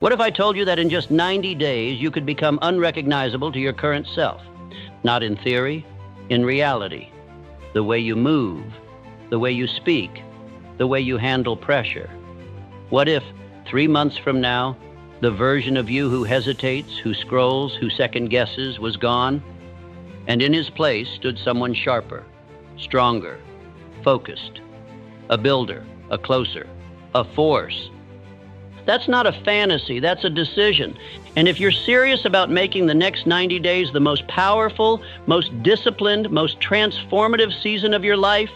What if I told you that in just 90 days you could become unrecognizable to your current self? Not in theory, in reality. The way you move, the way you speak, the way you handle pressure. What if, 3 months from now, the version of you who hesitates, who scrolls, who second guesses was gone, and in his place stood someone sharper, stronger, focused, a builder, a closer, a force? That's not a fantasy, that's a decision. And if you're serious about making the next 90 days the most powerful, most disciplined, most transformative season of your life,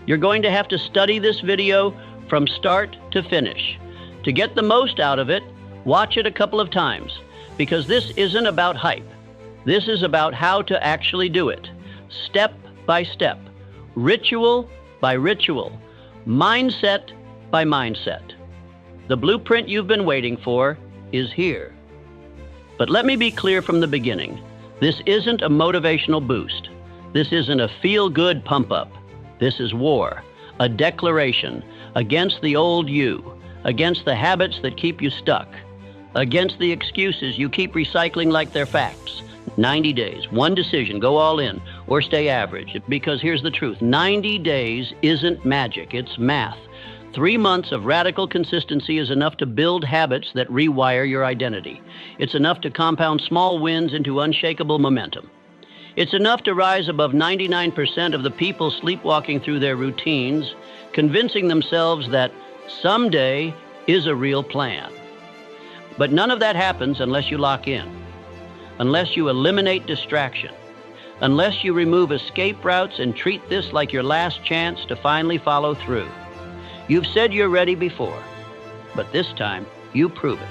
you're going to have to study this video from start to finish. To get the most out of it, watch it a couple of times, because this isn't about hype. This is about how to actually do it, step by step, ritual by ritual, mindset by mindset. The blueprint you've been waiting for is here. But let me be clear from the beginning. This isn't a motivational boost. This isn't a feel-good pump-up. This is war, a declaration against the old you, against the habits that keep you stuck, against the excuses you keep recycling like they're facts. 90 days, one decision, go all in, or stay average. Because here's the truth, 90 days isn't magic, it's math. 3 months of radical consistency is enough to build habits that rewire your identity. It's enough to compound small wins into unshakable momentum. It's enough to rise above 99% of the people sleepwalking through their routines, convincing themselves that someday is a real plan. But none of that happens unless you lock in, unless you eliminate distraction, unless you remove escape routes and treat this like your last chance to finally follow through. You've said you're ready before, but this time you prove it.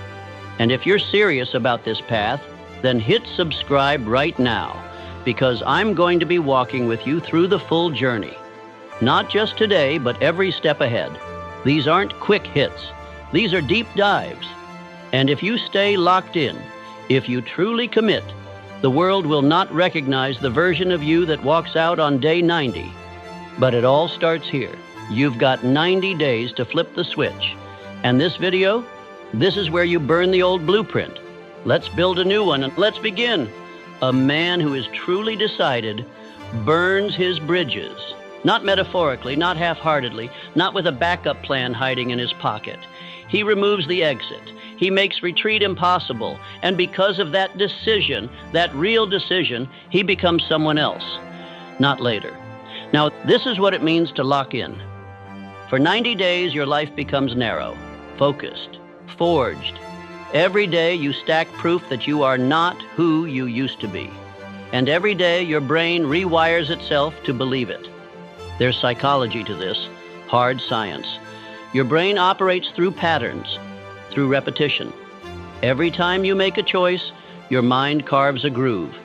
And if you're serious about this path, then hit subscribe right now, because I'm going to be walking with you through the full journey. Not just today, but every step ahead. These aren't quick hits. These are deep dives. And if you stay locked in, if you truly commit, the world will not recognize the version of you that walks out on day 90. But it all starts here. You've got 90 days to flip the switch. And this video, this is where you burn the old blueprint. Let's build a new one and let's begin. A man who is truly decided burns his bridges. Not metaphorically, not half-heartedly, not with a backup plan hiding in his pocket. He removes the exit. He makes retreat impossible. And because of that decision, that real decision, he becomes someone else. Not later. Now, this is what it means to lock in. For 90 days, your life becomes narrow, focused, forged. Every day you stack proof that you are not who you used to be. And every day your brain rewires itself to believe it. There's psychology to this, hard science. Your brain operates through patterns, through repetition. Every time you make a choice, your mind carves a groove.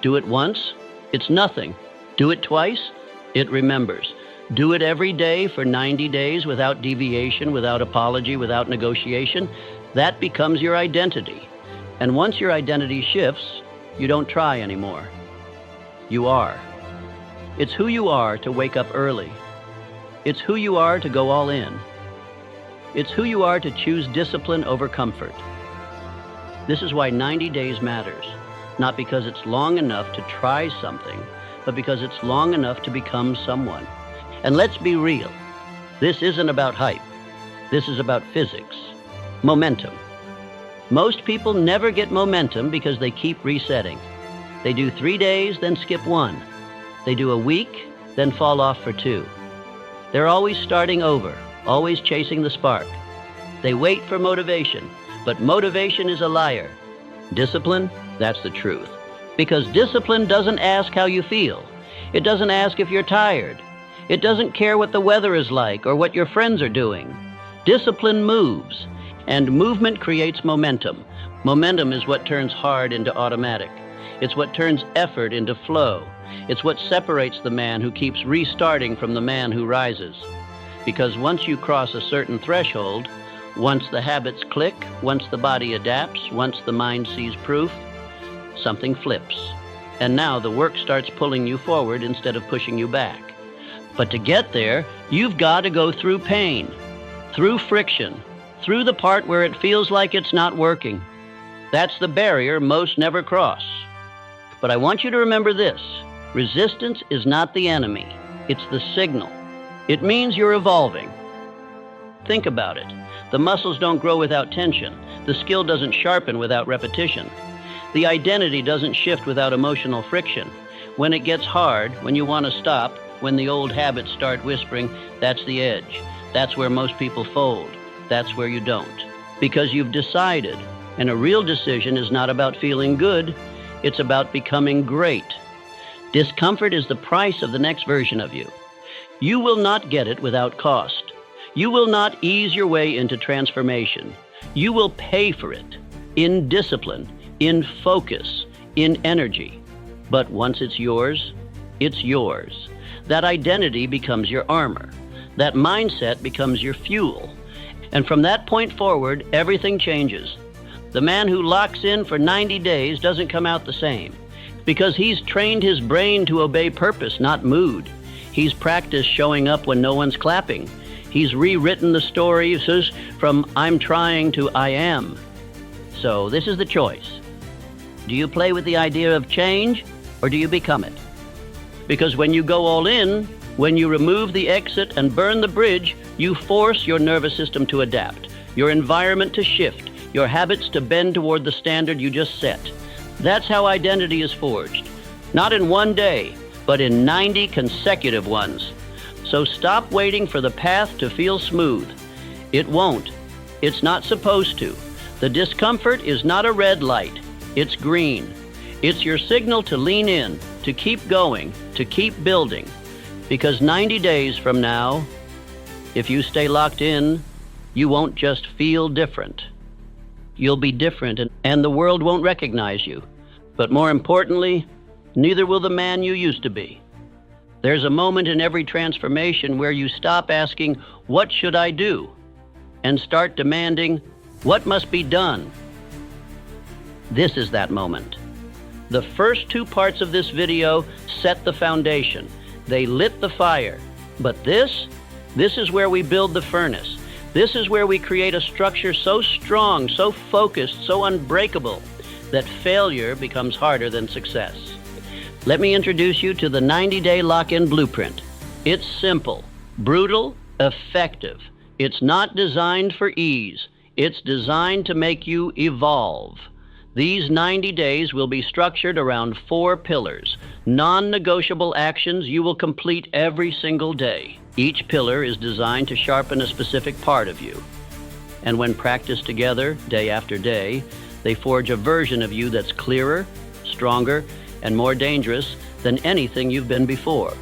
Do it once, it's nothing. Do it twice, it remembers. Do it every day for 90 days without deviation, without apology, without negotiation. That becomes your identity. And once your identity shifts, you don't try anymore. You are. It's who you are to wake up early. It's who you are to go all in. It's who you are to choose discipline over comfort. This is why 90 days matters. Not because it's long enough to try something, but because it's long enough to become someone. And let's be real. This isn't about hype. This is about physics. Momentum. Most people never get momentum because they keep resetting. They do 3 days, then skip 1. They do a week, then fall off for 2. They're always starting over, always chasing the spark. They wait for motivation, but motivation is a liar. Discipline, that's the truth. Because discipline doesn't ask how you feel. It doesn't ask if you're tired. It doesn't care what the weather is like or what your friends are doing. Discipline moves, and movement creates momentum. Momentum is what turns hard into automatic. It's what turns effort into flow. It's what separates the man who keeps restarting from the man who rises. Because once you cross a certain threshold, once the habits click, once the body adapts, once the mind sees proof, something flips. And now the work starts pulling you forward instead of pushing you back. But to get there, you've got to go through pain, through friction, through the part where it feels like it's not working. That's the barrier most never cross. But I want you to remember this. Resistance is not the enemy. It's the signal. It means you're evolving. Think about it. The muscles don't grow without tension. The skill doesn't sharpen without repetition. The identity doesn't shift without emotional friction. When it gets hard, when you want to stop, when the old habits start whispering, that's the edge. That's where most people fold. That's where you don't. Because you've decided. And a real decision is not about feeling good. It's about becoming great. Discomfort is the price of the next version of you. You will not get it without cost. You will not ease your way into transformation. You will pay for it in discipline, in focus, in energy. But once it's yours, it's yours. That identity becomes your armor. That mindset becomes your fuel. And from that point forward, everything changes. The man who locks in for 90 days doesn't come out the same, because he's trained his brain to obey purpose, not mood. He's practiced showing up when no one's clapping. He's rewritten the stories from I'm trying to I am. So this is the choice. Do you play with the idea of change, or do you become it? Because when you go all in, when you remove the exit and burn the bridge, you force your nervous system to adapt, your environment to shift, your habits to bend toward the standard you just set. That's how identity is forged. Not in one day, but in 90 consecutive ones. So stop waiting for the path to feel smooth. It won't. It's not supposed to. The discomfort is not a red light. It's green. It's your signal to lean in, to keep going, to keep building. Because 90 days from now, if you stay locked in, you won't just feel different. You'll be different, and the world won't recognize you. But more importantly, neither will the man you used to be. There's a moment in every transformation where you stop asking, what should I do? And start demanding, what must be done? This is that moment. The first two parts of this video set the foundation. They lit the fire. But this is where we build the furnace. This is where we create a structure so strong, so focused, so unbreakable, that failure becomes harder than success. Let me introduce you to the 90-day lock-in blueprint. It's simple, brutal, effective. It's not designed for ease. It's designed to make you evolve. These 90 days will be structured around 4 pillars, non-negotiable actions you will complete every single day. Each pillar is designed to sharpen a specific part of you. And when practiced together, day after day, they forge a version of you that's clearer, stronger, and more dangerous than anything you've been before.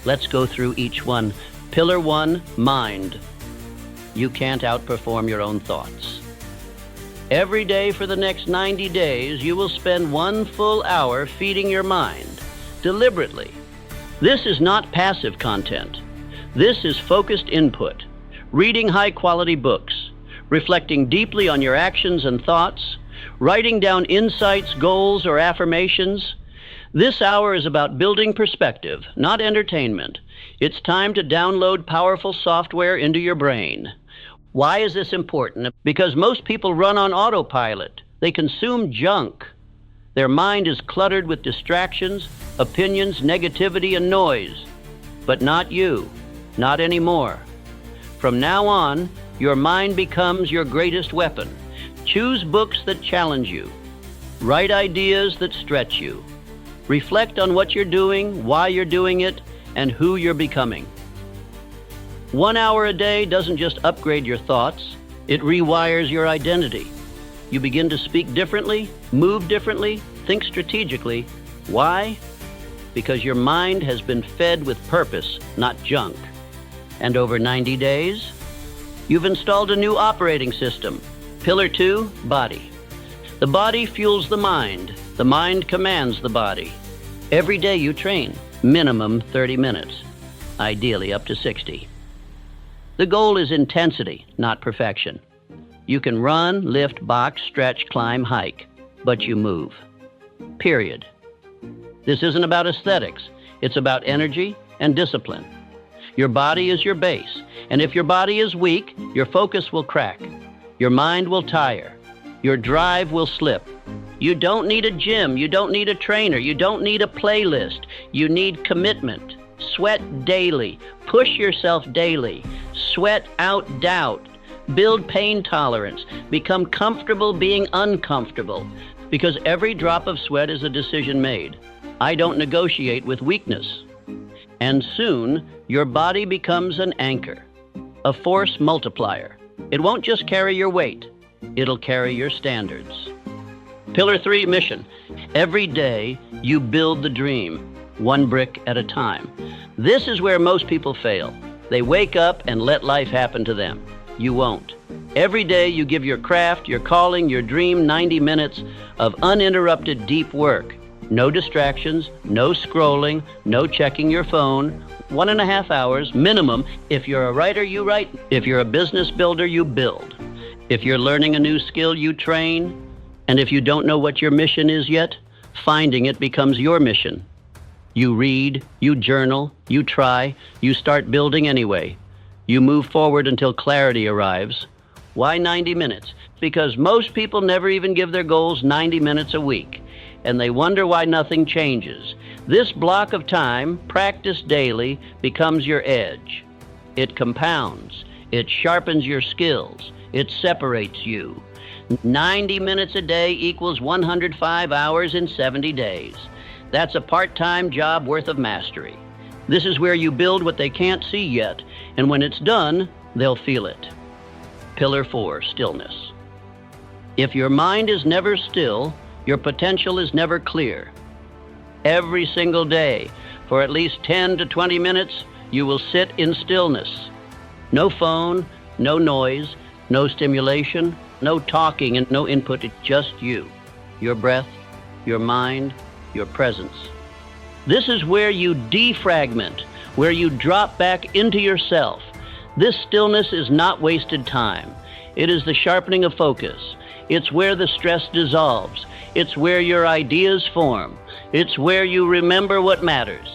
Let's go through each one. Pillar 1, mind. You can't outperform your own thoughts. Every day for the next 90 days, you will spend 1 full hour feeding your mind, deliberately. This is not passive content. This is focused input, reading high-quality books, reflecting deeply on your actions and thoughts, writing down insights, goals, or affirmations. This hour is about building perspective, not entertainment. It's time to download powerful software into your brain. Why is this important? Because most people run on autopilot. They consume junk. Their mind is cluttered with distractions, opinions, negativity, and noise. But not you. Not anymore. From now on, your mind becomes your greatest weapon. Choose books that challenge you. Write ideas that stretch you. Reflect on what you're doing, why you're doing it, and who you're becoming. 1 hour a day doesn't just upgrade your thoughts, it rewires your identity. You begin to speak differently, move differently, think strategically. Why? Because your mind has been fed with purpose, not junk. And over 90 days, you've installed a new operating system. Pillar 2, body. The body fuels the mind commands the body. Every day you train, minimum 30 minutes, ideally up to 60. The goal is intensity, not perfection. You can run, lift, box, stretch, climb, hike, but you move. Period. This isn't about aesthetics. It's about energy and discipline. Your body is your base, and if your body is weak, your focus will crack. Your mind will tire. Your drive will slip. You don't need a gym. You don't need a trainer. You don't need a playlist. You need commitment. Sweat daily. Push yourself daily. Sweat out doubt. Build pain tolerance. Become comfortable being uncomfortable. Because every drop of sweat is a decision made. I don't negotiate with weakness. And soon, your body becomes an anchor, a force multiplier. It won't just carry your weight. It'll carry your standards. Pillar 3, mission. Every day, you build the dream, one brick at a time. This is where most people fail. They wake up and let life happen to them. You won't. Every day, you give your craft, your calling, your dream 90 minutes of uninterrupted deep work. No distractions, no scrolling, no checking your phone. 1.5 hours minimum. If you're a writer, you write. If you're a business builder, you build. If you're learning a new skill, you train. And if you don't know what your mission is yet, finding it becomes your mission. You read, you journal, you try, you start building anyway. You move forward until clarity arrives. Why 90 minutes? Because most people never even give their goals 90 minutes a week, and they wonder why nothing changes. This block of time, practiced daily, becomes your edge. It compounds. It sharpens your skills. It separates you. 90 minutes a day equals 105 hours in 70 days. That's a part-time job worth of mastery. This is where you build what they can't see yet, and when it's done, they'll feel it. Pillar 4, stillness. If your mind is never still, your potential is never clear. Every single day, for at least 10 to 20 minutes, you will sit in stillness. No phone, no noise, no stimulation, no talking and no input, it's just you, your breath, your mind, your presence. This is where you defragment, where you drop back into yourself. This stillness is not wasted time. It is the sharpening of focus. It's where the stress dissolves. It's where your ideas form. It's where you remember what matters.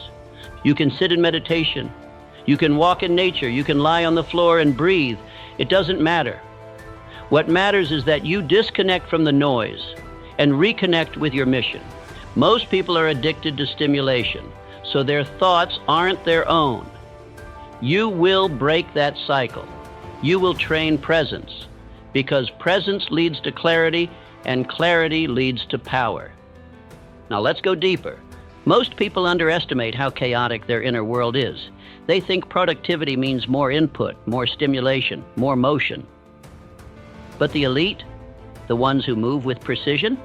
You can sit in meditation. You can walk in nature. You can lie on the floor and breathe. It doesn't matter. What matters is that you disconnect from the noise and reconnect with your mission. Most people are addicted to stimulation, so their thoughts aren't their own. You will break that cycle. You will train presence, because presence leads to clarity, and clarity leads to power. Now let's go deeper. Most people underestimate how chaotic their inner world is. They think productivity means more input, more stimulation, more motion. But the elite, the ones who move with precision,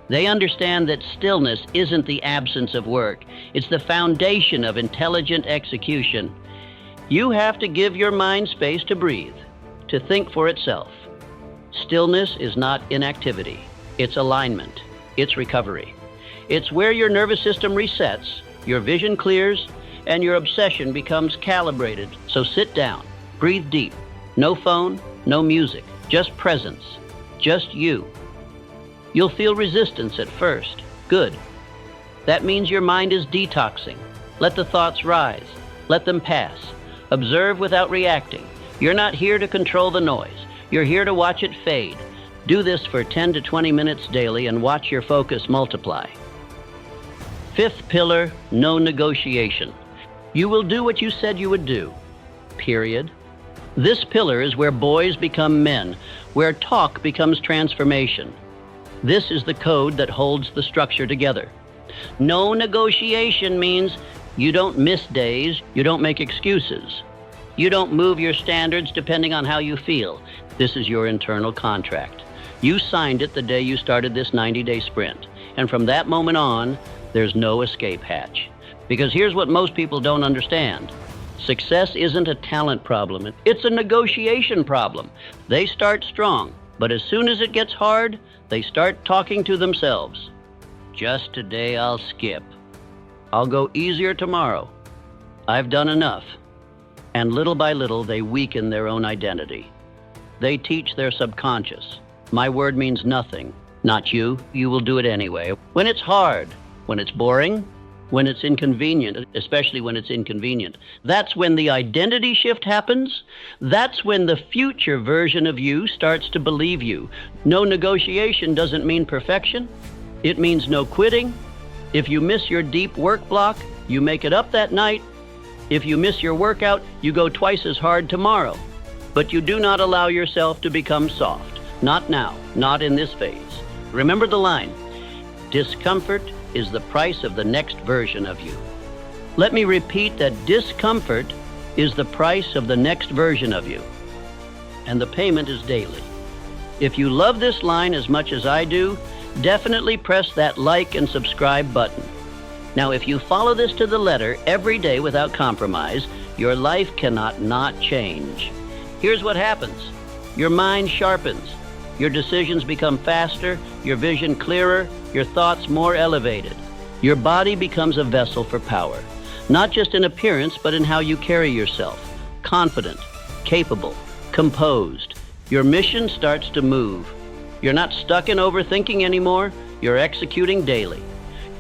they understand that stillness isn't the absence of work. It's the foundation of intelligent execution. You have to give your mind space to breathe, to think for itself. Stillness is not inactivity. It's alignment. It's recovery. It's where your nervous system resets, your vision clears, and your obsession becomes calibrated. So sit down, breathe deep. No phone, no music, just presence, just you. You'll feel resistance at first. Good. That means your mind is detoxing. Let the thoughts rise. Let them pass. Observe without reacting. You're not here to control the noise. You're here to watch it fade. Do this for 10 to 20 minutes daily and watch your focus multiply. 5th pillar, no negotiation. You will do what you said you would do. Period. This pillar is where boys become men, where talk becomes transformation. This is the code that holds the structure together. No negotiation means you don't miss days, you don't make excuses. You don't move your standards depending on how you feel. This is your internal contract. You signed it the day you started this 90-day sprint. And from that moment on, there's no escape hatch. Because here's what most people don't understand. Success isn't a talent problem. It's a negotiation problem. They start strong, but as soon as it gets hard, they start talking to themselves. Just today I'll skip. I'll go easier tomorrow. I've done enough. And little by little, they weaken their own identity. They teach their subconscious. My word means nothing. Not you. You will do it anyway. When it's hard, when it's boring, when it's inconvenient, especially when it's inconvenient. That's when the identity shift happens. That's when the future version of you starts to believe you. No negotiation doesn't mean perfection. It means no quitting. If you miss your deep work block, you make it up that night. If you miss your workout, you go twice as hard tomorrow. But you do not allow yourself to become soft. Not now, not in this phase. Remember the line, discomfort is the price of the next version of you. Let me repeat that discomfort is the price of the next version of you. And the payment is daily. If you love this line as much as I do, definitely press that like and subscribe button. Now, if you follow this to the letter every day without compromise, your life cannot not change. Here's what happens. Your mind sharpens. Your decisions become faster, your vision clearer, your thoughts more elevated. Your body becomes a vessel for power, not just in appearance, but in how you carry yourself. Confident, capable, composed. Your mission starts to move. You're not stuck in overthinking anymore. You're executing daily.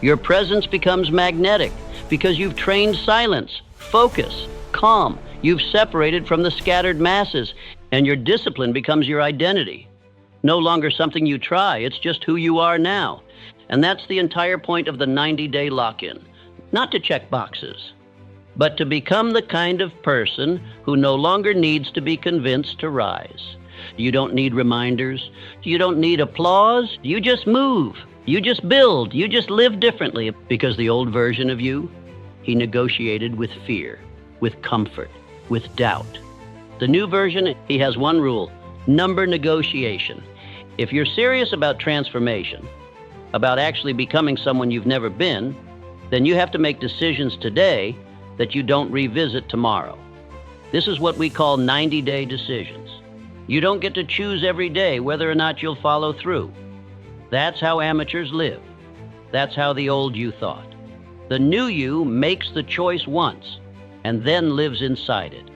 Your presence becomes magnetic because you've trained silence, focus, calm. You've separated from the scattered masses, and your discipline becomes your identity. No longer something you try, it's just who you are now. And that's the entire point of the 90-day lock-in. Not to check boxes, but to become the kind of person who no longer needs to be convinced to rise. You don't need reminders. You don't need applause. You just move. You just build. You just live differently. Because the old version of you, he negotiated with fear, with comfort, with doubt. The new version, he has one rule, number negotiation. If you're serious about transformation, about actually becoming someone you've never been, then you have to make decisions today that you don't revisit tomorrow. This is what we call 90-day decisions. You don't get to choose every day whether or not you'll follow through. That's how amateurs live. That's how the old you thought. The new you makes the choice once and then lives inside it.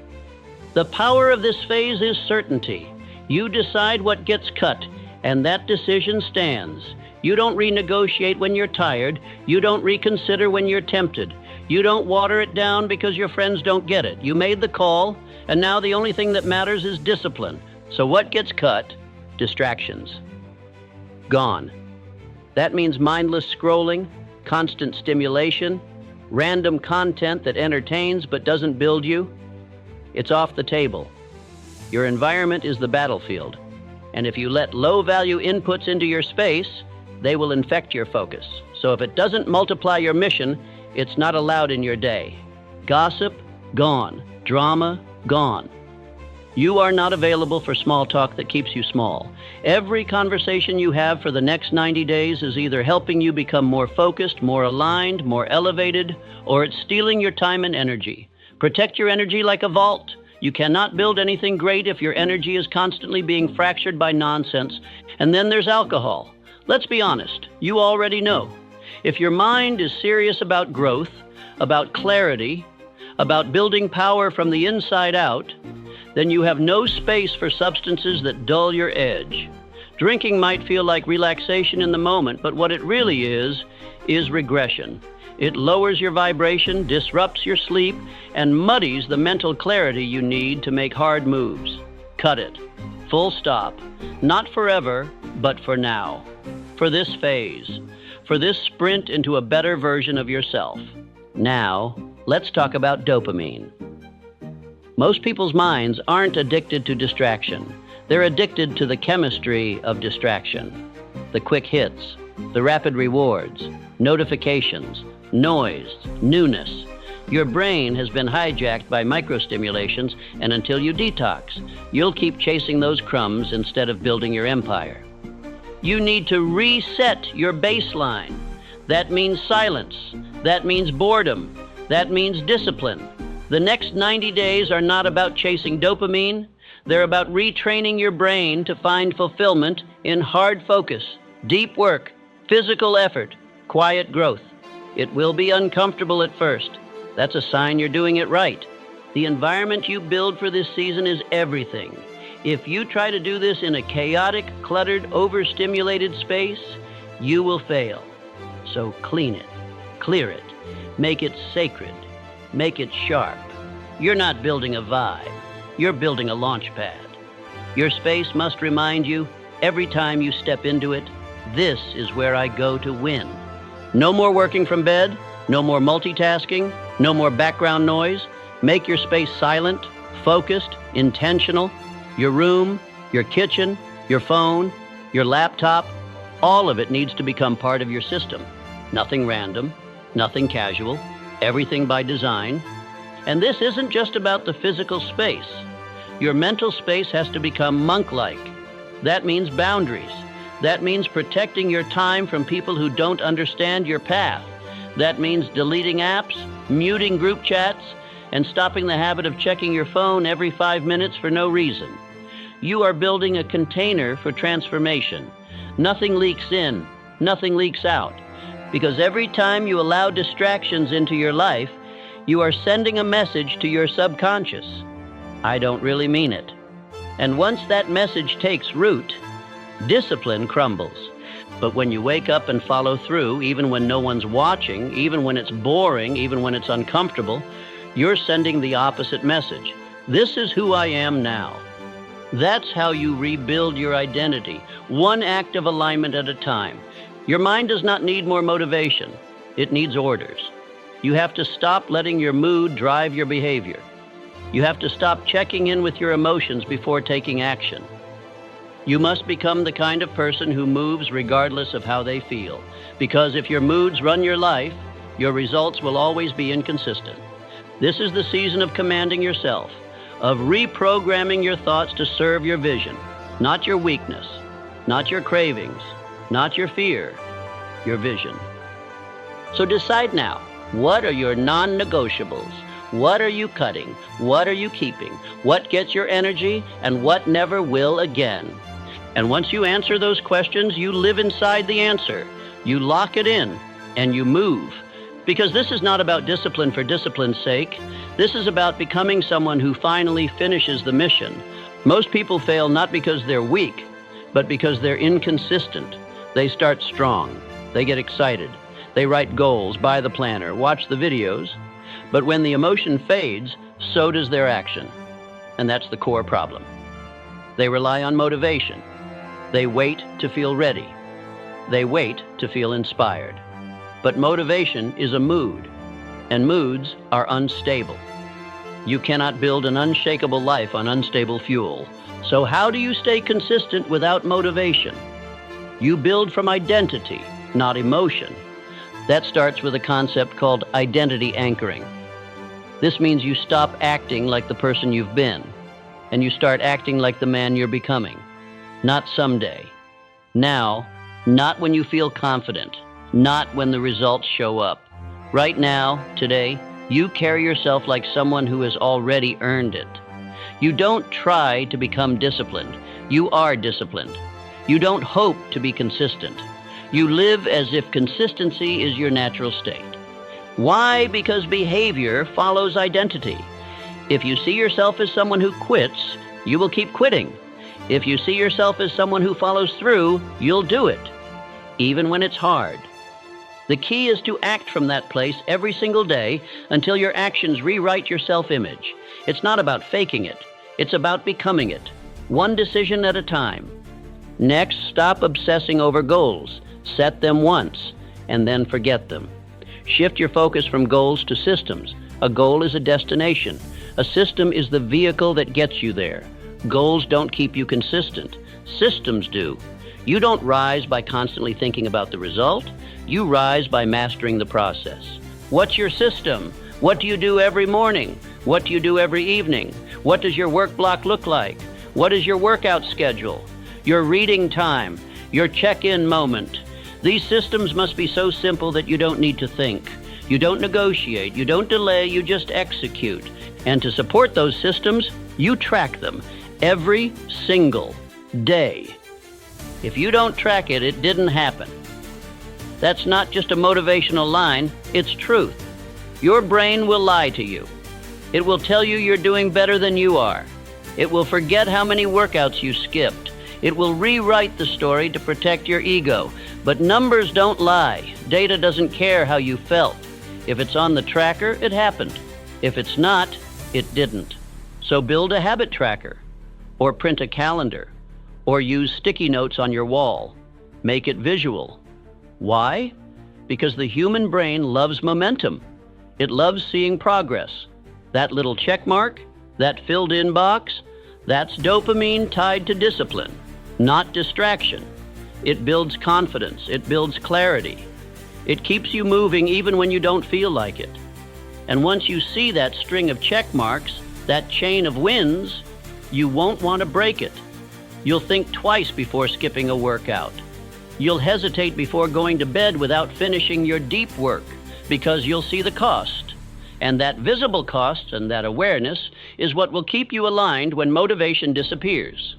The power of this phase is certainty. You decide what gets cut, and that decision stands. You don't renegotiate when you're tired. You don't reconsider when you're tempted. You don't water it down because your friends don't get it. You made the call, and now the only thing that matters is discipline. So what gets cut? Distractions. Gone. That means mindless scrolling, constant stimulation, random content that entertains but doesn't build you. It's off the table. Your environment is the battlefield. And if you let low-value inputs into your space, they will infect your focus. So if it doesn't multiply your mission, it's not allowed in your day. Gossip, gone. Drama, gone. You are not available for small talk that keeps you small. Every conversation you have for the next 90 days is either helping you become more focused, more aligned, more elevated, or it's stealing your time and energy. Protect your energy like a vault. You cannot build anything great if your energy is constantly being fractured by nonsense. And then there's alcohol. Let's be honest, you already know. If your mind is serious about growth, about clarity, about building power from the inside out, then you have no space for substances that dull your edge. Drinking might feel like relaxation in the moment, but what it really is regression. It lowers your vibration, disrupts your sleep, and muddies the mental clarity you need to make hard moves. Cut it. Full stop. Not forever, but for now. For this phase. For this sprint into a better version of yourself. Now, let's talk about dopamine. Most people's minds aren't addicted to distraction. They're addicted to the chemistry of distraction. The quick hits, the rapid rewards, notifications, noise, newness. Your brain has been hijacked by microstimulations, and until you detox, you'll keep chasing those crumbs instead of building your empire. You need to reset your baseline. That means silence. That means boredom. That means discipline. The next 90 days are not about chasing dopamine. They're about retraining your brain to find fulfillment in hard focus, deep work, physical effort, quiet growth. It will be uncomfortable at first. That's a sign you're doing it right. The environment you build for this season is everything. If you try to do this in a chaotic, cluttered, overstimulated space, you will fail. So clean it. Clear it. Make it sacred. Make it sharp. You're not building a vibe. You're building a launch pad. Your space must remind you, every time you step into it, this is where I go to win. No more working from bed. No more multitasking. No more background noise. Make your space silent, focused, intentional. Your room, your kitchen, your phone, your laptop, all of it needs to become part of your system. Nothing random, nothing casual, everything by design. And this isn't just about the physical space. Your mental space has to become monk-like. That means boundaries. That means protecting your time from people who don't understand your path. That means deleting apps, muting group chats, and stopping the habit of checking your phone every 5 minutes for no reason. You are building a container for transformation. Nothing leaks in, nothing leaks out. Because every time you allow distractions into your life, you are sending a message to your subconscious. I don't really mean it. And once that message takes root, discipline crumbles. But when you wake up and follow through, even when no one's watching, even when it's boring, even when it's uncomfortable, you're sending the opposite message. This is who I am now. That's how you rebuild your identity, one act of alignment at a time. Your mind does not need more motivation. It needs orders. You have to stop letting your mood drive your behavior. You have to stop checking in with your emotions before taking action. You must become the kind of person who moves regardless of how they feel. Because if your moods run your life, your results will always be inconsistent. This is the season of commanding yourself, of reprogramming your thoughts to serve your vision, not your weakness, not your cravings, not your fear, your vision. So decide now, what are your non-negotiables? What are you cutting? What are you keeping? What gets your energy and what never will again? And once you answer those questions, you live inside the answer. You lock it in and you move. Because this is not about discipline for discipline's sake. This is about becoming someone who finally finishes the mission. Most people fail not because they're weak, but because they're inconsistent. They start strong. They get excited. They write goals, buy the planner, watch the videos. But when the emotion fades, so does their action. And that's the core problem. They rely on motivation. They wait to feel ready. They wait to feel inspired. But motivation is a mood, and moods are unstable. You cannot build an unshakable life on unstable fuel. So how do you stay consistent without motivation? You build from identity, not emotion. That starts with a concept called identity anchoring. This means you stop acting like the person you've been, and you start acting like the man you're becoming. Not someday. Now, not when you feel confident, not when the results show up. Right now, today, you carry yourself like someone who has already earned it. You don't try to become disciplined. You are disciplined. You don't hope to be consistent. You live as if consistency is your natural state. Why? Because behavior follows identity. If you see yourself as someone who quits, you will keep quitting. If you see yourself as someone who follows through, you'll do it, even when it's hard. The key is to act from that place every single day until your actions rewrite your self-image. It's not about faking it. It's about becoming it, one decision at a time. Next, stop obsessing over goals. Set them once, and then forget them. Shift your focus from goals to systems. A goal is a destination. A system is the vehicle that gets you there. Goals don't keep you consistent. Systems do. You don't rise by constantly thinking about the result. You rise by mastering the process. What's your system? What do you do every morning? What do you do every evening? What does your work block look like? What is your workout schedule? Your reading time? Your check-in moment? These systems must be so simple that you don't need to think. You don't negotiate. You don't delay. You just execute. And to support those systems, you track them every single day. If you don't track it, it didn't happen. That's not just a motivational line, it's truth. Your brain will lie to you. It will tell you you're doing better than you are. It will forget how many workouts you skipped. It will rewrite the story to protect your ego. But numbers don't lie. Data doesn't care how you felt. If it's on the tracker, it happened. If it's not, it didn't. So build a habit tracker, or print a calendar, or use sticky notes on your wall. Make it visual. Why? Because the human brain loves momentum. It loves seeing progress. That little check mark, that filled-in box, that's dopamine tied to discipline, not distraction. It builds confidence. It builds clarity. It keeps you moving even when you don't feel like it. And once you see that string of check marks, that chain of wins, you won't want to break it. You'll think twice before skipping a workout. You'll hesitate before going to bed without finishing your deep work because you'll see the cost. And that visible cost and that awareness is what will keep you aligned when motivation disappears.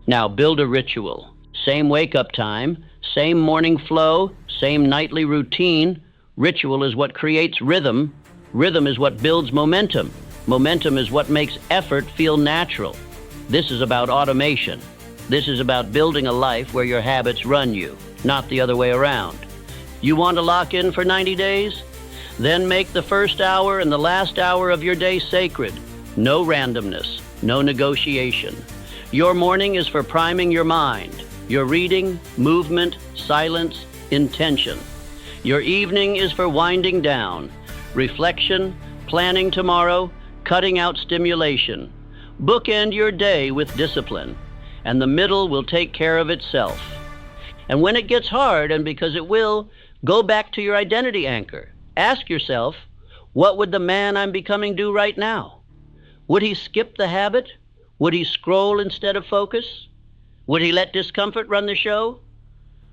Now build a ritual. Same wake-up time, same morning flow, same nightly routine. Ritual is what creates rhythm. Rhythm is what builds momentum. Momentum is what makes effort feel natural. This is about automation. This is about building a life where your habits run you, not the other way around. You want to lock in for 90 days? Then make the first hour and the last hour of your day sacred. No randomness, no negotiation. Your morning is for priming your mind. Your reading, movement, silence, intention. Your evening is for winding down. Reflection, planning tomorrow, cutting out stimulation. Bookend your day with discipline, and the middle will take care of itself. And when it gets hard, and because it will, go back to your identity anchor. Ask yourself, what would the man I'm becoming do right now? Would he skip the habit? Would he scroll instead of focus? Would he let discomfort run the show?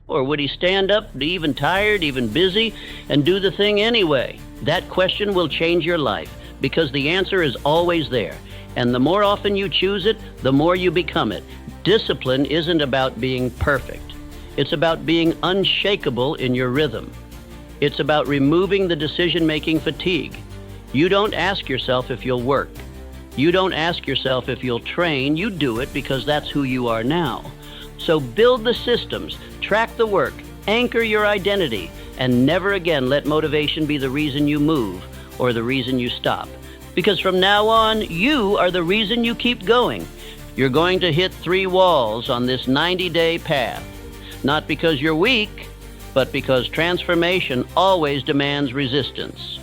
Or would he stand up, even tired, even busy, and do the thing anyway? That question will change your life, because the answer is always there. And the more often you choose it, the more you become it. Discipline isn't about being perfect. It's about being unshakable in your rhythm. It's about removing the decision-making fatigue. You don't ask yourself if you'll work. You don't ask yourself if you'll train. You do it because that's who you are now. So build the systems, track the work, anchor your identity, and never again let motivation be the reason you move or the reason you stop. Because from now on, you are the reason you keep going. You're going to hit 3 walls on this 90-day path. Not because you're weak, but because transformation always demands resistance.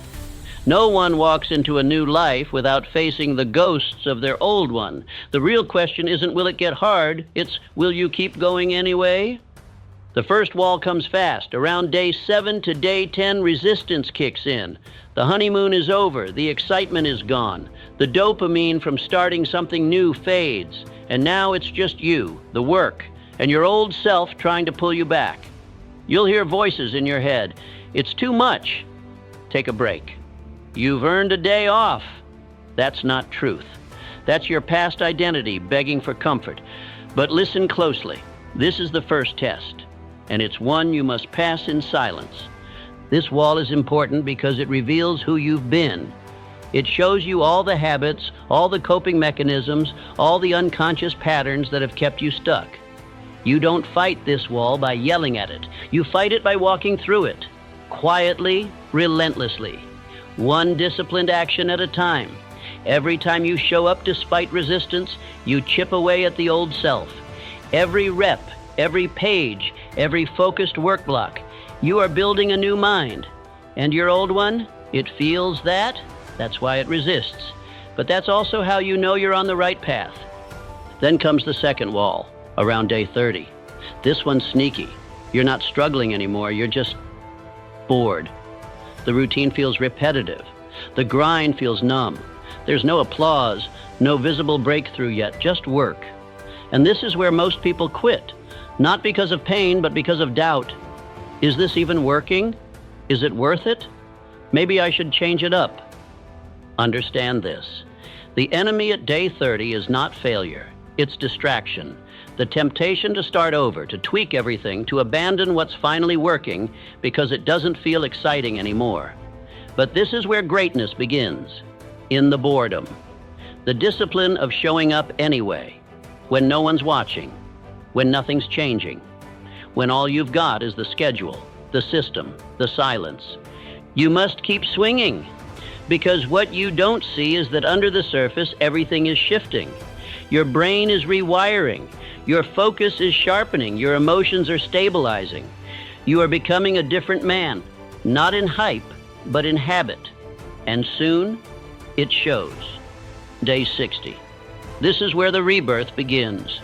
No one walks into a new life without facing the ghosts of their old one. The real question isn't will it get hard, it's will you keep going anyway? The first wall comes fast. Around day 7 to day 10, resistance kicks in. The honeymoon is over, the excitement is gone. The dopamine from starting something new fades. And now it's just you, the work, and your old self trying to pull you back. You'll hear voices in your head. It's too much. Take a break. You've earned a day off. That's not truth. That's your past identity begging for comfort. But listen closely. This is the first test, and it's one you must pass in silence. This wall is important because it reveals who you've been. It shows you all the habits, all the coping mechanisms, all the unconscious patterns that have kept you stuck. You don't fight this wall by yelling at it. You fight it by walking through it, quietly, relentlessly. One disciplined action at a time. Every time you show up despite resistance, you chip away at the old self. Every rep, every page, every focused work block, you are building a new mind. And your old one, it feels that. That's why it resists. But that's also how you know you're on the right path. Then comes the second wall, around day 30. This one's sneaky. You're not struggling anymore, you're just bored. The routine feels repetitive. The grind feels numb. There's no applause, no visible breakthrough yet, just work. And this is where most people quit, not because of pain, but because of doubt. Is this even working? Is it worth it? Maybe I should change it up. Understand this. The enemy at day 30 is not failure. It's distraction. The temptation to start over, to tweak everything, to abandon what's finally working because it doesn't feel exciting anymore. But this is where greatness begins, in the boredom. The discipline of showing up anyway, when no one's watching, when nothing's changing. when all you've got is the schedule, the system, the silence. You must keep swinging, because what you don't see is that under the surface, everything is shifting. Your brain is rewiring. Your focus is sharpening. Your emotions are stabilizing. You are becoming a different man, not in hype, but in habit. And soon, it shows. Day 60. This is where the rebirth begins.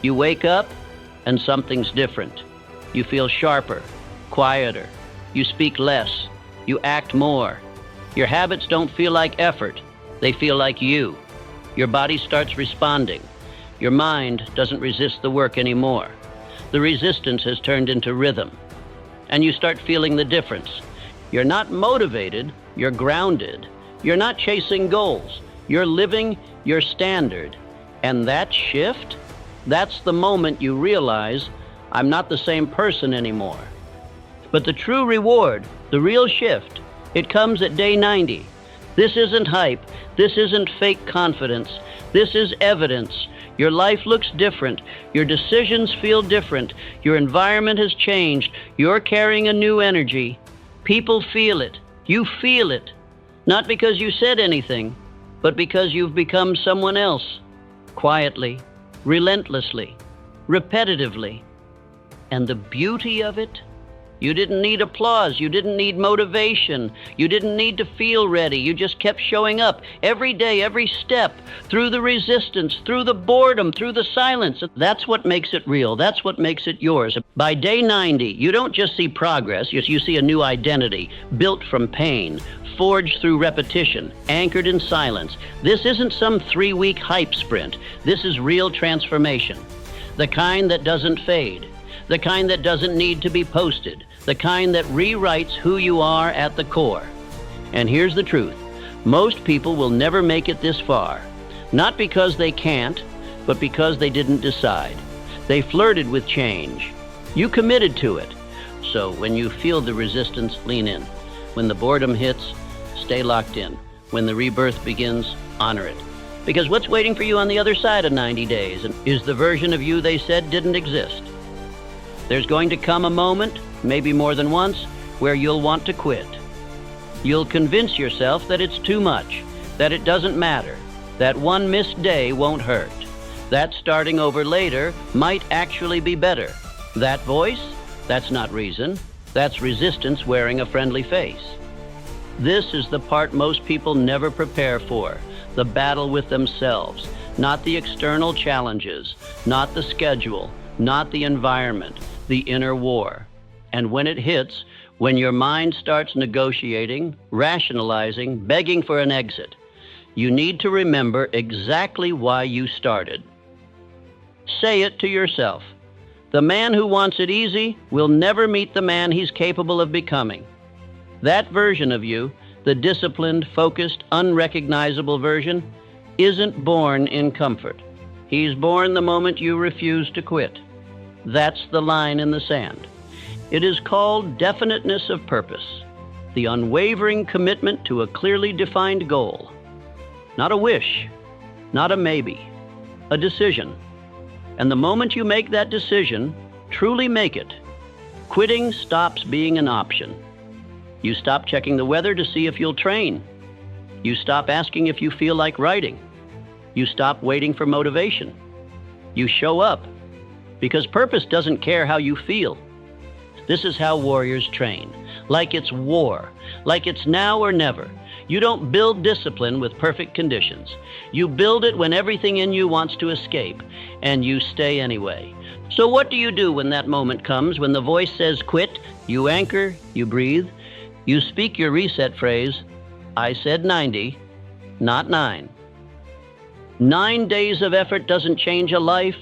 You wake up, and something's different. You feel sharper, quieter. You speak less. You act more. Your habits don't feel like effort. They feel like you. Your body starts responding. Your mind doesn't resist the work anymore. The resistance has turned into rhythm. And you start feeling the difference. You're not motivated, you're grounded. You're not chasing goals. You're living your standard. And that shift, that's the moment you realize, I'm not the same person anymore. But the true reward, the real shift, it comes at day 90. This isn't hype. This isn't fake confidence. This is evidence. Your life looks different. Your decisions feel different. Your environment has changed. You're carrying a new energy. People feel it. You feel it. Not because you said anything, but because you've become someone else. Quietly, relentlessly, repetitively. And the beauty of it? You didn't need applause. You didn't need motivation. You didn't need to feel ready. You just kept showing up every day, every step, through the resistance, through the boredom, through the silence. That's what makes it real. That's what makes it yours. By day 90, you don't just see progress. You see a new identity, built from pain, forged through repetition, anchored in silence. This isn't some 3-week hype sprint. This is real transformation. The kind that doesn't fade. The kind that doesn't need to be posted. The kind that rewrites who you are at the core. And here's the truth. Most people will never make it this far. Not because they can't, but because they didn't decide. They flirted with change. You committed to it. So when you feel the resistance, lean in. When the boredom hits, stay locked in. When the rebirth begins, honor it. Because what's waiting for you on the other side of 90 days is the version of you they said didn't exist. There's going to come a moment, maybe more than once, where you'll want to quit. You'll convince yourself that it's too much, that it doesn't matter, that one missed day won't hurt, that starting over later might actually be better. That voice? That's not reason. That's resistance wearing a friendly face. This is the part most people never prepare for, the battle with themselves, not the external challenges, not the schedule, not the environment, the inner war. And when it hits, when your mind starts negotiating, rationalizing, begging for an exit, you need to remember exactly why you started. Say it to yourself. The man who wants it easy will never meet the man he's capable of becoming. That version of you, the disciplined, focused, unrecognizable version, isn't born in comfort. He's born the moment you refuse to quit. That's the line in the sand. It is called definiteness of purpose, the unwavering commitment to a clearly defined goal. Not a wish, not a maybe, a decision. And the moment you make that decision, truly make it, quitting stops being an option. You stop checking the weather to see if you'll train. You stop asking if you feel like writing. You stop waiting for motivation. You show up. Because purpose doesn't care how you feel. This is how warriors train. Like it's war. Like it's now or never. You don't build discipline with perfect conditions. You build it when everything in you wants to escape, and you stay anyway. So what do you do when that moment comes, when the voice says quit? You anchor, you breathe, you speak your reset phrase, I said 90, not 9. 9 days of effort doesn't change a life.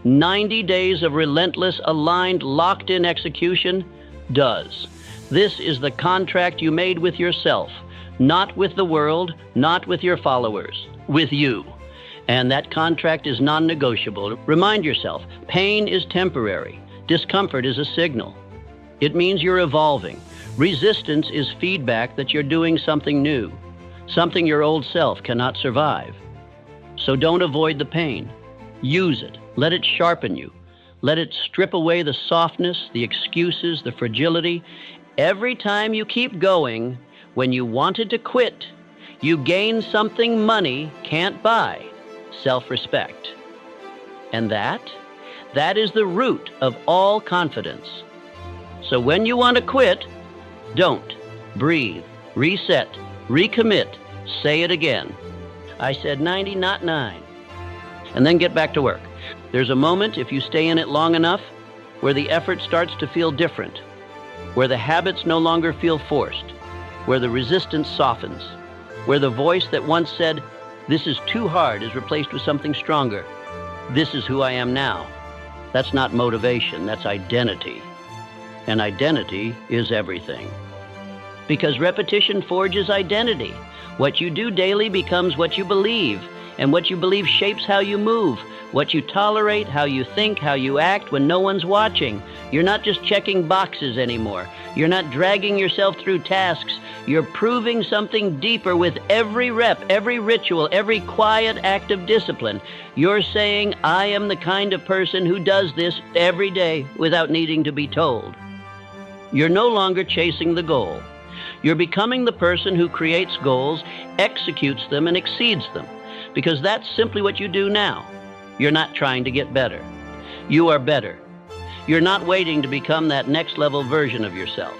90 days of relentless, aligned, locked-in execution does. This is the contract you made with yourself, not with the world, not with your followers, with you. And that contract is non-negotiable. Remind yourself, pain is temporary. Discomfort is a signal. It means you're evolving. Resistance is feedback that you're doing something new, something your old self cannot survive. So don't avoid the pain. Use it. Let it sharpen you. Let it strip away the softness, the excuses, the fragility. Every time you keep going, when you wanted to quit, you gain something money can't buy: self-respect. And that is the root of all confidence. So when you want to quit, don't. Breathe, reset, recommit, say it again. I said 90, not 9. And then get back to work. There's a moment, if you stay in it long enough, where the effort starts to feel different, where the habits no longer feel forced, where the resistance softens, where the voice that once said, "This is too hard," is replaced with something stronger. "This is who I am now." That's not motivation, that's identity. And identity is everything. Because repetition forges identity. What you do daily becomes what you believe, and what you believe shapes how you move, what you tolerate, how you think, how you act when no one's watching. You're not just checking boxes anymore. You're not dragging yourself through tasks. You're proving something deeper with every rep, every ritual, every quiet act of discipline. You're saying, "I am the kind of person who does this every day without needing to be told." You're no longer chasing the goal. You're becoming the person who creates goals, executes them, and exceeds them. Because that's simply what you do now. You're not trying to get better. You are better. You're not waiting to become that next level version of yourself.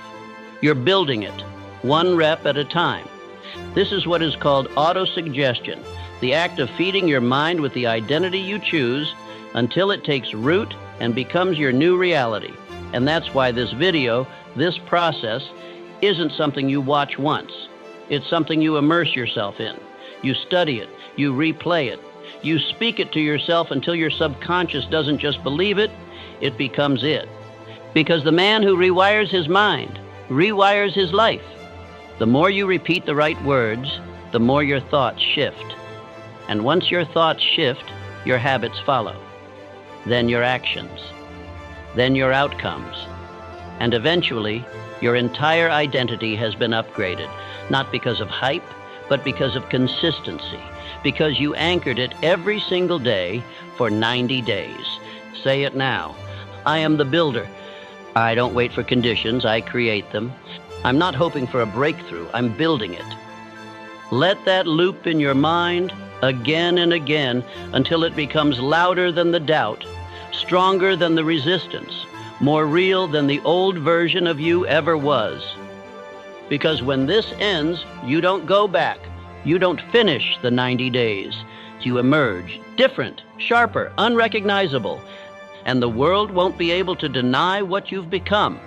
You're building it, one rep at a time. This is what is called autosuggestion, the act of feeding your mind with the identity you choose until it takes root and becomes your new reality. And that's why this video, this process, isn't something you watch once. It's something you immerse yourself in. You study it, you replay it, you speak it to yourself until your subconscious doesn't just believe it, it becomes it. Because the man who rewires his mind rewires his life. The more you repeat the right words, the more your thoughts shift. And once your thoughts shift, your habits follow. Then your actions. Then your outcomes. And eventually, your entire identity has been upgraded, not because of hype, but because of consistency, because you anchored it every single day for 90 days. Say it now. I am the builder. I don't wait for conditions, I create them. I'm not hoping for a breakthrough, I'm building it. Let that loop in your mind again and again until it becomes louder than the doubt, stronger than the resistance, more real than the old version of you ever was. Because when this ends, you don't go back. You don't finish the 90 days. You emerge different, sharper, unrecognizable. And the world won't be able to deny what you've become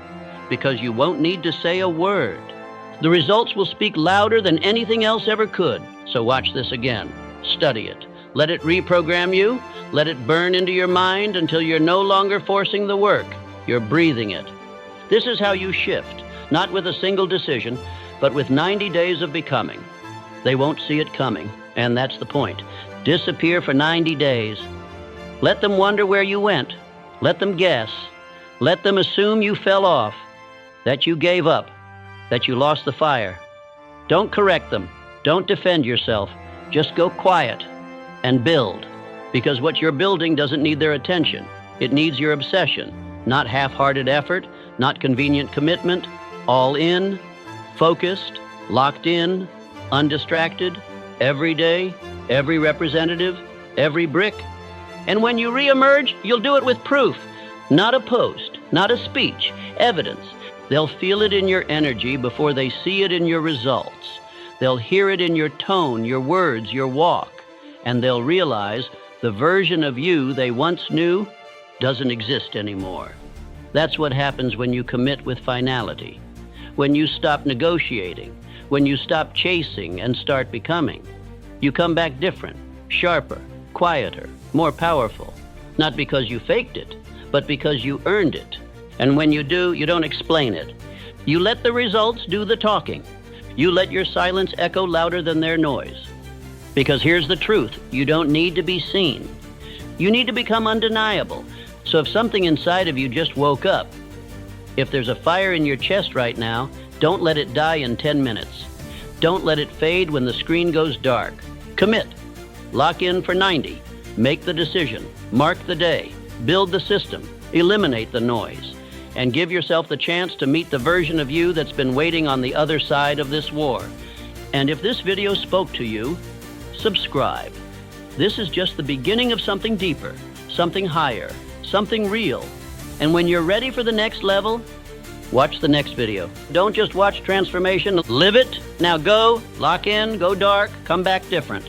because you won't need to say a word. The results will speak louder than anything else ever could. So watch this again. Study it. Let it reprogram you. Let it burn into your mind until you're no longer forcing the work. You're breathing it. This is how you shift, not with a single decision, but with 90 days of becoming. They won't see it coming, and that's the point. Disappear for 90 days. Let them wonder where you went. Let them guess. Let them assume you fell off, that you gave up, that you lost the fire. Don't correct them. Don't defend yourself. Just go quiet and build, because what you're building doesn't need their attention. It needs your obsession, not half-hearted effort, not convenient commitment, all in, focused, locked in, undistracted, every day, every representative, every brick. And when you reemerge, you'll do it with proof, not a post, not a speech, evidence. They'll feel it in your energy before they see it in your results. They'll hear it in your tone, your words, your walk, and they'll realize the version of you they once knew doesn't exist anymore. That's what happens when you commit with finality, when you stop negotiating, when you stop chasing and start becoming. You come back different, sharper, quieter, more powerful, not because you faked it, but because you earned it. And when you do, you don't explain it. You let the results do the talking. You let your silence echo louder than their noise. Because here's the truth, you don't need to be seen. You need to become undeniable. So if something inside of you just woke up, if there's a fire in your chest right now, don't let it die in 10 minutes. Don't let it fade when the screen goes dark. Commit. Lock in for 90. Make the decision. Mark the day. Build the system. Eliminate the noise and give yourself the chance to meet the version of you that's been waiting on the other side of this war. And if this video spoke to you, subscribe. This is just the beginning of something deeper, something higher, something real. And when you're ready for the next level, watch the next video. Don't just watch transformation, live it. Now go, lock in, go dark, come back different.